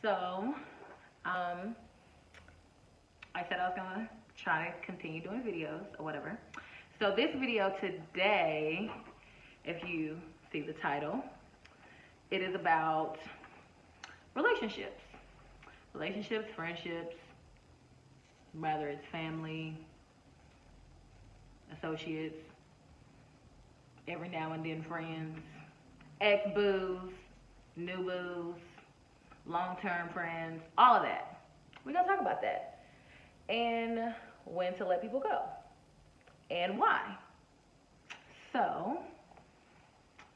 So, I said I was gonna try to continue doing videos or whatever. So this video today, if you see the title, it is about relationships. Relationships, friendships, whether it's family, associates, every now and then friends, ex-boos, new boos, long-term friends, all of that. We're gonna talk about that. And when to let people go. And why. So,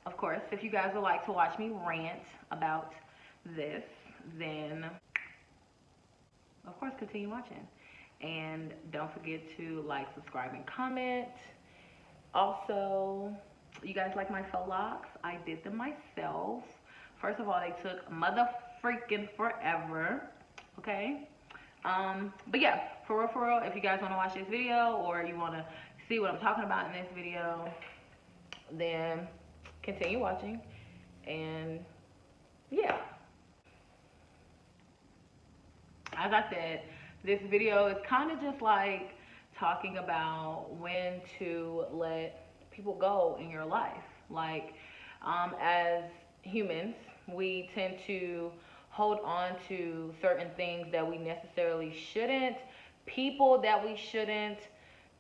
of course, if you guys would like to watch me rant about this, then of course continue watching. And don't forget to like, subscribe, and comment. Also, you guys like my faux locks? I did them myself. First of all, they took mother freaking forever. Okay? But yeah, for real, if you guys want to watch this video or you want to see what I'm talking about in this video, then continue watching. And yeah, as I said, this video is kind of just like talking about when to let people go in your life. Like, as humans, we tend to hold on to certain things that we necessarily shouldn't, people that we shouldn't,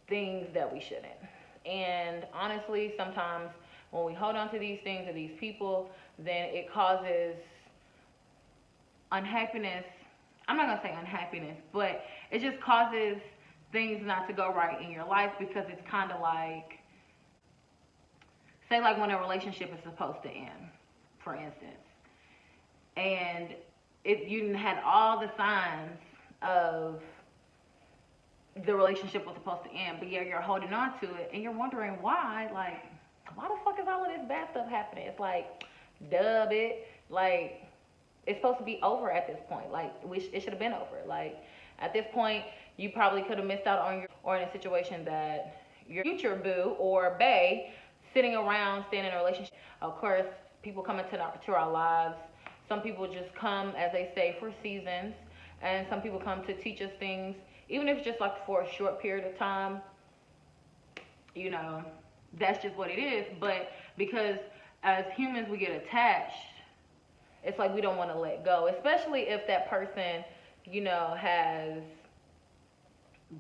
things that we shouldn't. And honestly, sometimes when we hold on to these things or these people, then it causes unhappiness. I'm not gonna say unhappiness, but it just causes things not to go right in your life, because it's kind of like, say like when a relationship is supposed to end, for instance, and you had all the signs of the relationship was supposed to end, but yeah, you're holding on to it and you're wondering why. Like, why the fuck is all of this bad stuff happening? It's like, dub it. Like, it's supposed to be over at this point. Like, it should have been over. Like, at this point, you probably could have missed out on or in a situation that your future boo or bae sitting around staying in a relationship. Of course, people come into our lives. Some people just come, as they say, for seasons, and some people come to teach us things, even if it's just like for a short period of time. You know, that's just what it is. But because as humans we get attached, it's like we don't want to let go, especially if that person, you know, has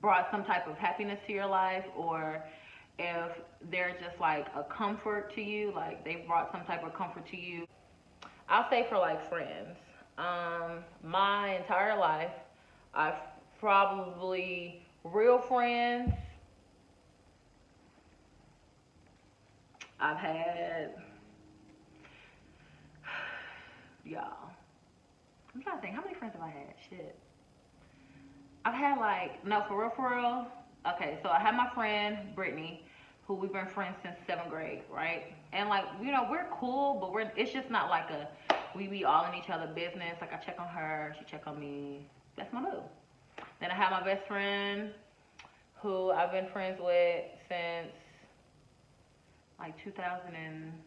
brought some type of happiness to your life, or if they're just like a comfort to you, like they brought some type of comfort to you. I'll say for like friends, my entire life, I've probably, real friends, I've had, y'all, I'm trying to think, how many friends have I had? Shit. I've had like, no, for real. Okay, so I have my friend Brittany, who we've been friends since 7th grade, right? And like, you know, we're cool, but it's just not like we be all in each other's business. Like, I check on her, she check on me. That's my boo. Then I have my best friend, who I've been friends with since like 2011.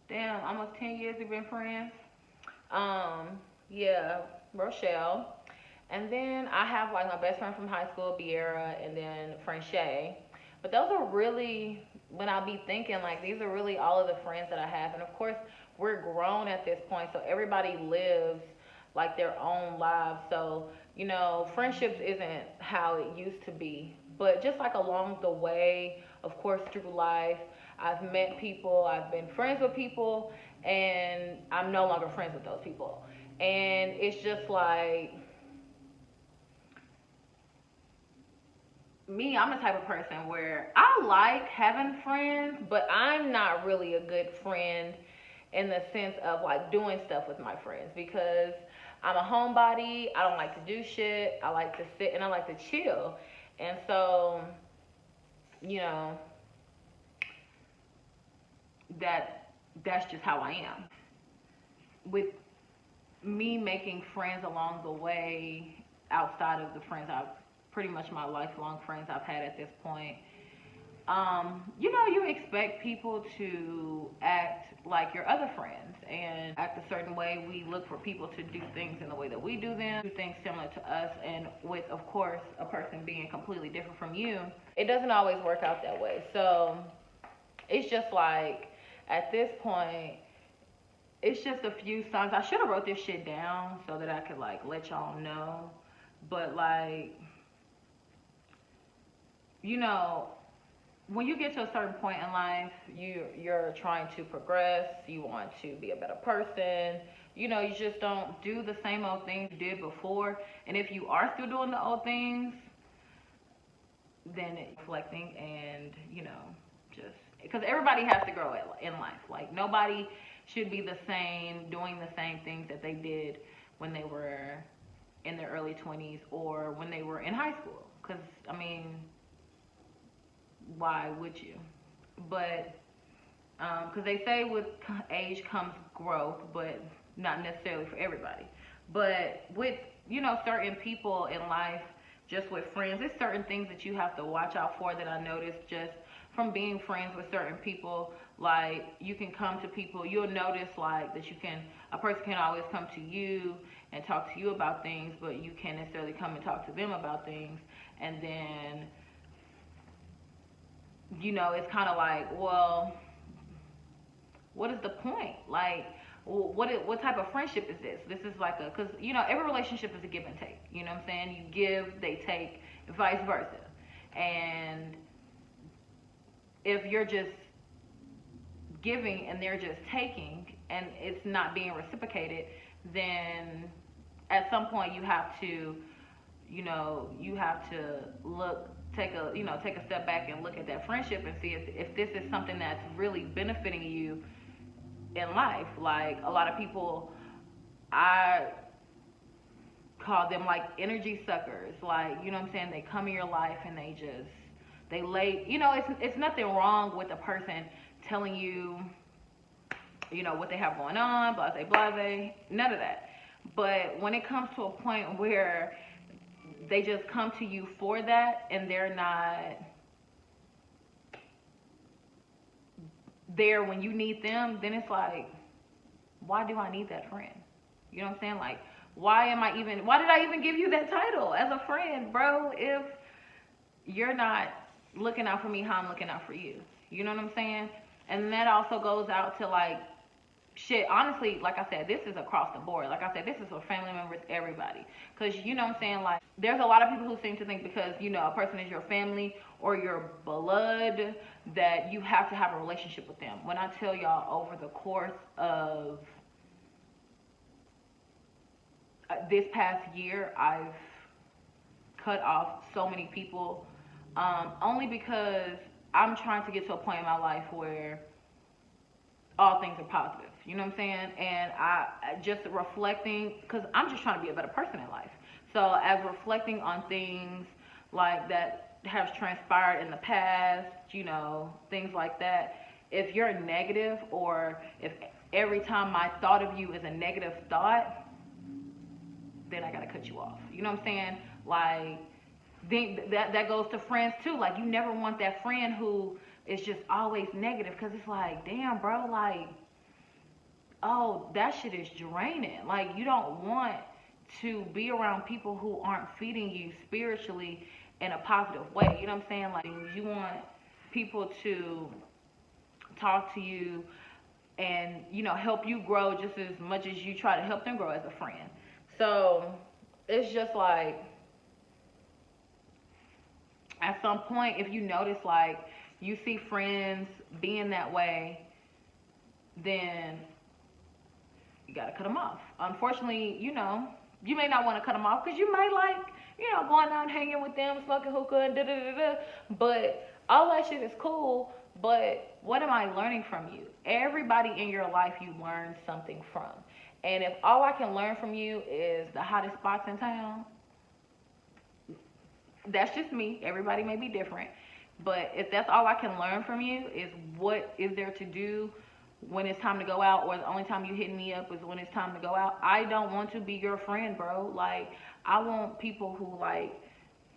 Damn, almost 10 years we've been friends. Yeah, Rochelle. And then I have like my best friend from high school, Biera, and then friend Shay. But those are really, when I be thinking, like, these are really all of the friends that I have. And of course, we're grown at this point, so everybody lives like their own lives. So, you know, friendships isn't how it used to be. But just like along the way, of course, through life, I've met people, I've been friends with people, and I'm no longer friends with those people. And it's just like, me, I'm the type of person where I like having friends, but I'm not really a good friend in the sense of like doing stuff with my friends, because I'm a homebody. I don't like to do shit. I like to sit and I like to chill. And so, you know, that's just how I am. With me making friends along the way outside of the friends I've pretty much my lifelong friends I've had at this point, you know, you expect people to act like your other friends and act a certain way. We look for people to do things in the way that we do them, do things similar to us, and with, of course, a person being completely different from you, it doesn't always work out that way. So it's just like, at this point, it's just a few songs. I should have wrote this shit down so that I could like let y'all know. But like, you know, when you get to a certain point in life, you're trying to progress, you want to be a better person. You know, you just don't do the same old things you did before. And if you are still doing the old things, then it's reflecting and, you know, just because everybody has to grow in life. Like, nobody should be the same, doing the same things that they did when they were in their early 20s or when they were in high school. Because, I mean, why would you? But, because they say with age comes growth, but not necessarily for everybody. But with, you know, certain people in life, just with friends, there's certain things that you have to watch out for that I noticed just from being friends with certain people. Like, you can come to people, you'll notice like that a person can always come to you and talk to you about things, but you can't necessarily come and talk to them about things. And then, you know, it's kind of like, well, what is the point? Like, what type of friendship is this? This is like because, you know, every relationship is a give and take. You know what I'm saying? You give, they take, vice versa. And if you're just giving and they're just taking and it's not being reciprocated, then at some point you have to, you know, take a step back and look at that friendship and see if this is something that's really benefiting you in life. Like, a lot of people, I call them like energy suckers. Like, you know what I'm saying? They come in your life and they lay, you know, it's nothing wrong with a person telling you, you know, what they have going on, blase, blase, none of that. But when it comes to a point where they just come to you for that and they're not there when you need them, then it's like, why do I need that friend? You know what I'm saying? Like, why did I even give you that title as a friend, bro, if you're not looking out for me how I'm looking out for you? You know what I'm saying? And that also goes out to like, shit, honestly, like I said, this is across the board. Like I said, this is for family members, everybody. Because, you know what I'm saying, like, there's a lot of people who seem to think because, you know, a person is your family or your blood that you have to have a relationship with them. When I tell y'all, over the course of this past year, I've cut off so many people, only because I'm trying to get to a point in my life where all things are positive. You know what I'm saying? And I just reflecting, because I'm just trying to be a better person in life. So as reflecting on things like that have transpired in the past, you know, things like that, if you're negative or if every time my thought of you is a negative thought, then I gotta cut you off. You know what I'm saying? Like, that goes to friends too. Like, you never want that friend who is just always negative, because it's like, damn, bro, like, oh, that shit is draining. Like, you don't want to be around people who aren't feeding you spiritually in a positive way. You know what I'm saying? Like, you want people to talk to you and, you know, help you grow just as much as you try to help them grow as a friend. So it's just like, at some point, if you notice, like, you see friends being that way, then you gotta cut them off. Unfortunately, you know, you may not want to cut them off because you may like, you know, going out and hanging with them, smoking hookah and da-da-da-da. But all that shit is cool, but what am I learning from you? Everybody in your life you learn something from. And if all I can learn from you is the hottest spots in town, that's just me. Everybody may be different. But if that's all I can learn from you is what is there to do when it's time to go out, or the only time you hit me up is when it's time to go out, I don't want to be your friend, bro. Like, I want people who, like,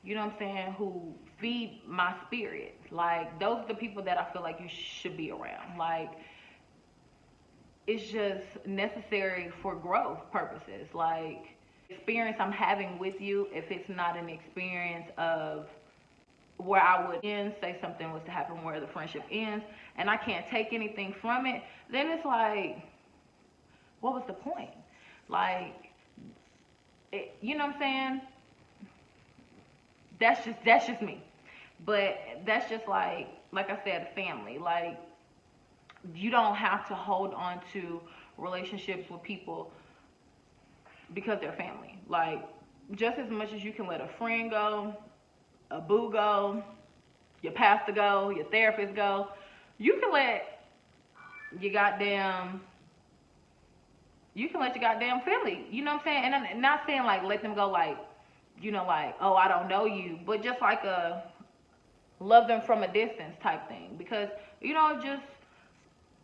you know what I'm saying, who feed my spirit. Like, those are the people that I feel like you should be around. Like, it's just necessary for growth purposes. Like, experience I'm having with you, if it's not an experience of where I would end, say something was to happen where the friendship ends, and I can't take anything from it, then it's like, what was the point? Like, you know what I'm saying? That's just me. But that's just like I said, family. Like, you don't have to hold on to relationships with people because they're family. Like, just as much as you can let a friend go, a boo go, your pastor go, your therapist go, you can let your goddamn family, you know what I'm saying? And I'm not saying like let them go, like, you know, like, oh, I don't know you, but just like a love them from a distance type thing. Because, you know, just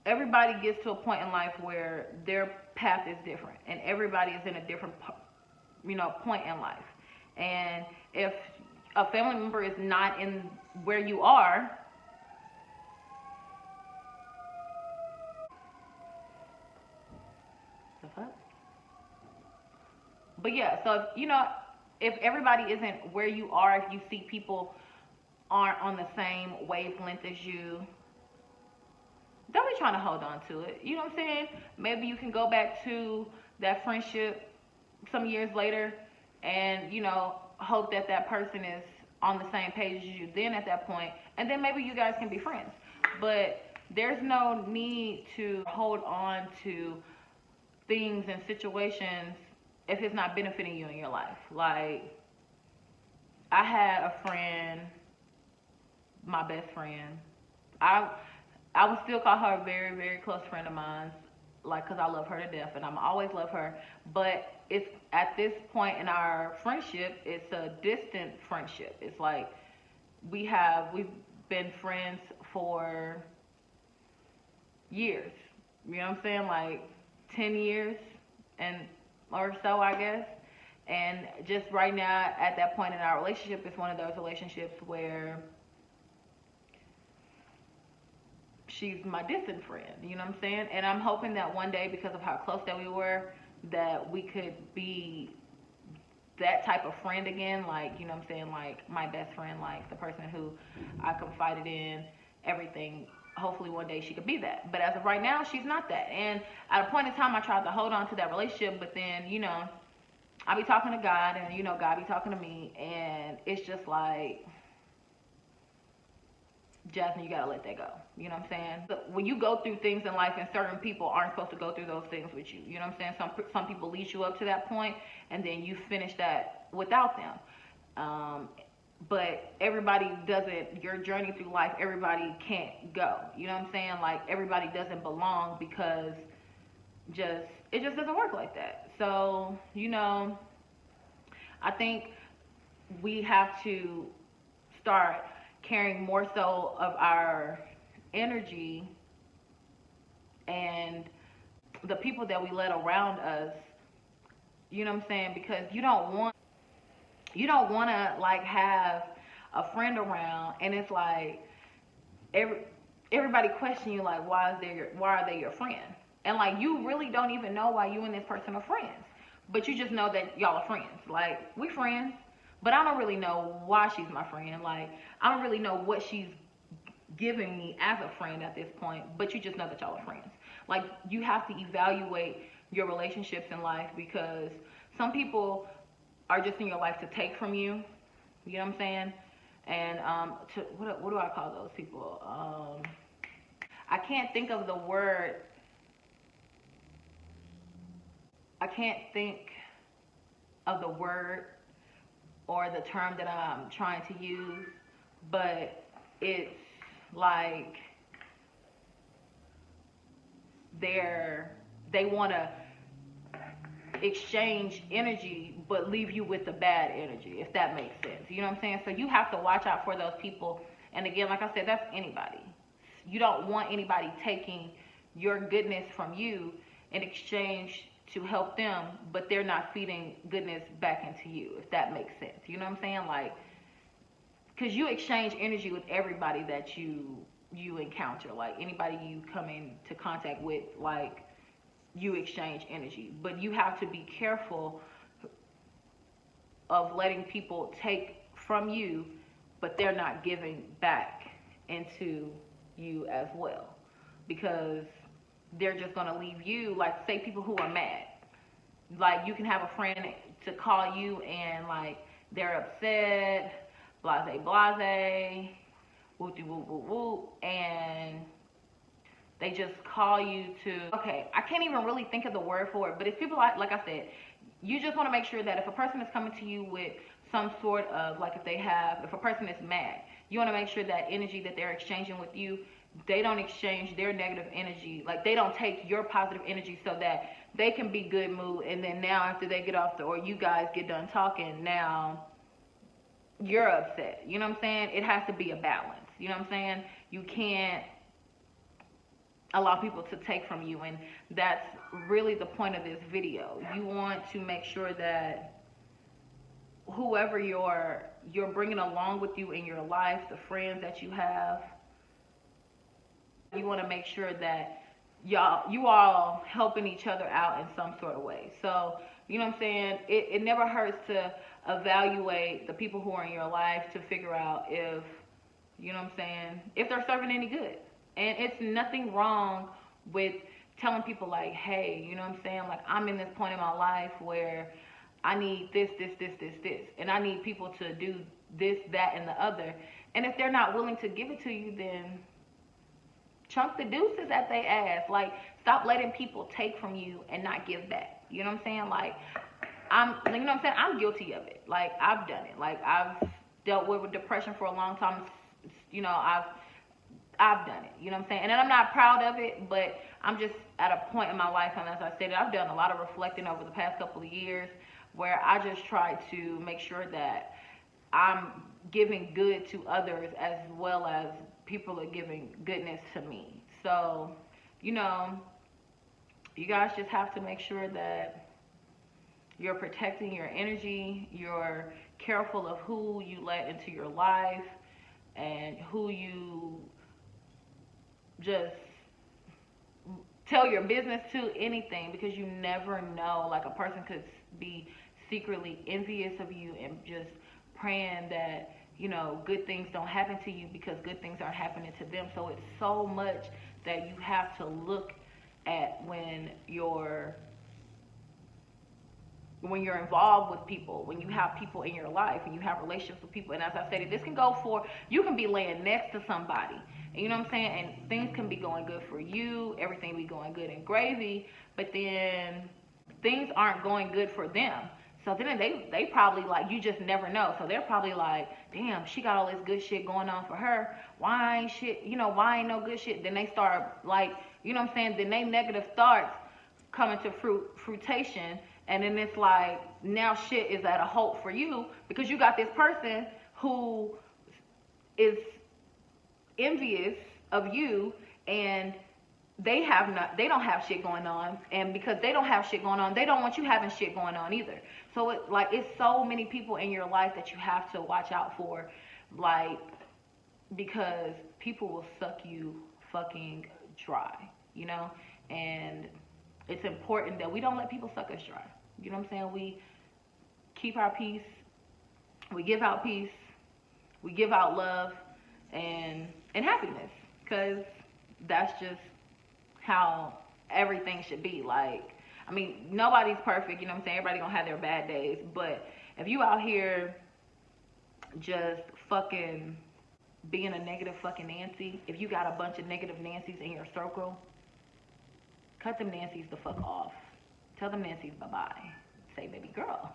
everybody gets to a point in life where their path is different, and everybody is in a different, you know, point in life. And if a family member is not in where you are, the fuck? But yeah, so if, you know, if everybody isn't where you are, if you see people aren't on the same wavelength as you, don't be trying to hold on to it. You know what I'm saying? Maybe you can go back to that friendship some years later and, you know, hope that that person is on the same page as you then at that point, and then maybe you guys can be friends. But there's no need to hold on to things and situations if it's not benefiting you in your life. Like, I had a friend, my best friend. I would still call her a very, very close friend of mine, like, because I love her to death and I'm always love her. But it's at this point in our friendship, it's a distant friendship. It's like we've been friends for years. You know what I'm saying? Like 10 years and or so, I guess. And just right now, at that point in our relationship, it's one of those relationships where she's my distant friend, you know what I'm saying? And I'm hoping that one day, because of how close that we were, that we could be that type of friend again, like, you know what I'm saying, like my best friend, like the person who I confided in everything. Hopefully one day she could be that. But as of right now, she's not that. And at a point in time, I tried to hold on to that relationship, but then, you know, I be talking to God, and, you know, God be talking to me, and it's just like, Jasmine, you gotta let that go. You know what I'm saying? But when you go through things in life, and certain people aren't supposed to go through those things with you. You know what I'm saying? Some people lead you up to that point, and then you finish that without them. But everybody doesn't. Your journey through life, everybody can't go. You know what I'm saying? Like, everybody doesn't belong, because it just doesn't work like that. So, you know, I think we have to start caring more so of our energy and the people that we let around us. You know what I'm saying? Because you don't want to like have a friend around, and it's like everybody question you, like, why are they your friend? And like, you really don't even know why you and this person are friends, but you just know that y'all are friends. Like, we friends, but I don't really know why she's my friend. Like, I don't really know what she's giving me as a friend at this point, but you just know that y'all are friends. Like, you have to evaluate your relationships in life, because some people are just in your life to take from you. You know what I'm saying? And what do I call those people? I can't think of the word. I can't think of the word or the term that I'm trying to use, but it's like they want to exchange energy but leave you with the bad energy, if that makes sense. You know what I'm saying? So you have to watch out for those people. And again, like I said, that's anybody. You don't want anybody taking your goodness from you in exchange to help them, but they're not feeding goodness back into you, if that makes sense. You know what I'm saying? Like, because you exchange energy with everybody that you encounter. Like anybody you come into contact with, like you exchange energy. But you have to be careful of letting people take from you, but they're not giving back into you as well, because they're just going to leave you. Like, say people who are mad, like you can have a friend to call you and like they're upset, blase, woo, and they just call you to, okay, I can't even really think of the word for it, but it's people like I said, you just want to make sure that if a person is coming to you with some sort of, like if a person is mad, you want to make sure that energy that they're exchanging with you, they don't exchange their negative energy. Like they don't take your positive energy so that they can be good mood. And then now after they get off or you guys get done talking, now you're upset. You know what I'm saying? It has to be a balance. You know what I'm saying? You can't allow people to take from you, and that's really the point of this video. You want to make sure that whoever you're bringing along with you in your life, the friends that you have, you want to make sure that you all helping each other out in some sort of way. So, you know what I'm saying? It never hurts to evaluate the people who are in your life to figure out if, you know what I'm saying, if they're serving any good. And it's nothing wrong with telling people like, hey, you know what I'm saying? Like, I'm in this point in my life where I need this. And I need people to do this, that, and the other. And if they're not willing to give it to you, then chunk the deuces at their ass. Like, stop letting people take from you and not give back. You know what I'm saying? Like, you know what I'm saying? I'm guilty of it. Like, I've done it. Like, I've dealt with depression for a long time. You know, I've done it, you know what I'm saying? And I'm not proud of it, but I'm just at a point in my life, and as I said, I've done a lot of reflecting over the past couple of years where I just try to make sure that I'm giving good to others as well as people are giving goodness to me. So, you know, you guys just have to make sure that you're protecting your energy, you're careful of who you let into your life and who you just tell your business to, anything, because you never know. Like, a person could be secretly envious of you and just praying that, you know, good things don't happen to you because good things aren't happening to them. So it's so much that you have to look at when you're involved with people, when you have people in your life, when you have relationships with people. And as I said, this can go for, you can be laying next to somebody, you know what I'm saying? And things can be going good for you, everything be going good and gravy, but then things aren't going good for them. So then they probably, like, you just never know. So they're probably like, damn, she got all this good shit going on for her. Why ain't shit, you know, why ain't no good shit? Then they start, like, you know what I'm saying? Then they negative thoughts come into fruition. And then it's like, now shit is at a halt for you because you got this person who is envious of you, and they don't have shit going on, and because they don't have shit going on, they don't want you having shit going on either. So it's so many people in your life that you have to watch out for, like, because people will suck you fucking dry, you know? And it's important that we don't let people suck us dry. You know what I'm saying? We keep our peace. We give out peace. We give out love and happiness, because that's just how everything should be. Like, I mean, nobody's perfect, you know what I'm saying? Everybody gonna have their bad days, but if you out here just fucking being a negative fucking Nancy, if you got a bunch of negative Nancys in your circle, cut them Nancys the fuck off. Tell them Nancys bye-bye. Say, baby girl,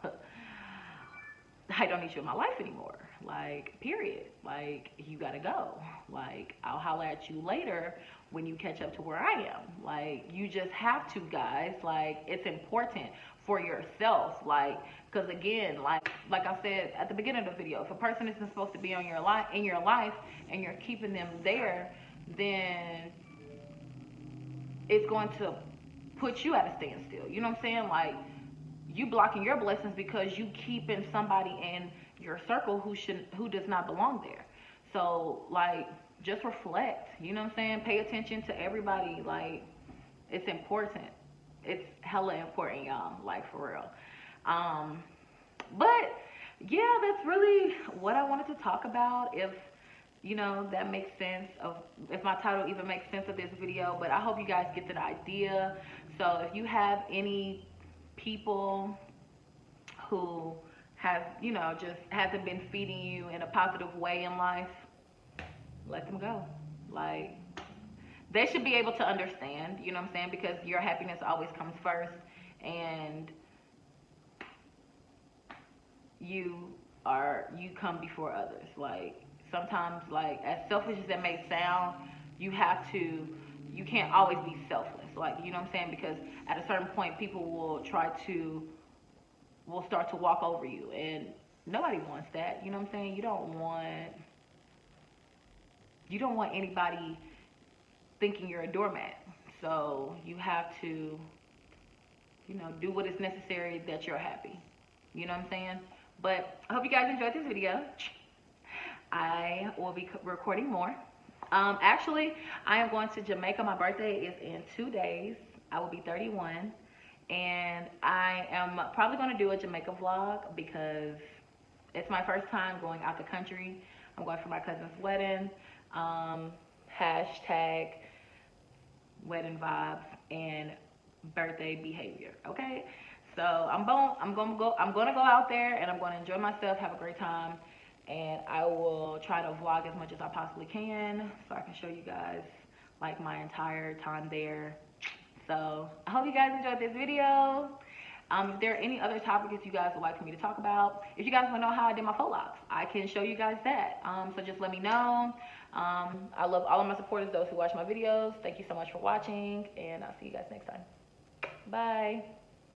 I don't need you in my life anymore. Like, period. Like, you gotta go. Like, I'll holler at you later when you catch up to where I am. Like, you just have to, guys. Like, it's important for yourself. Like, because again, like I said at the beginning of the video, if a person isn't supposed to be in your life and you're keeping them there, then it's going to put you at a standstill. You know what I'm saying? Like, you blocking your blessings because you keeping somebody in your circle who does not belong there. So like, just reflect. You know what I'm saying? Pay attention to everybody. Like, it's important. It's hella important, y'all. Like, for real. Um, but yeah, that's really what I wanted to talk about. If that makes sense of if my title even makes sense of this video, but I hope you guys get the idea. So if you have any people who have, just hasn't been feeding you in a positive way in life, let them go. Like, they should be able to understand, you know what I'm saying? Because your happiness always comes first, and you come before others. Like, sometimes, like, as selfish as that may sound, you can't always be selfless. Like, you know what I'm saying? Because at a certain point, people will start to walk over you, and nobody wants that. You know what I'm saying? You don't want anybody thinking you're a doormat. So you have to, do what is necessary that you're happy. You know what I'm saying? But I hope you guys enjoyed this video. I will be recording more. Actually, I am going to Jamaica. My birthday is in 2 days. I will be 31. And I am probably going to do a Jamaica vlog because it's my first time going out the country. I'm going for my cousin's wedding. Hashtag wedding vibes and birthday behavior. Okay, so I'm gonna go out there, and I'm gonna enjoy myself, have a great time, and I will try to vlog as much as I possibly can so I can show you guys like my entire time there. So I hope you guys enjoyed this video. If there are any other topics you guys would like for me to talk about, if you guys want to know how I did my faux locks, I can show you guys that. So just let me know. I love all of my supporters, those who watch my videos. Thank you so much for watching, and I'll see you guys next time. Bye.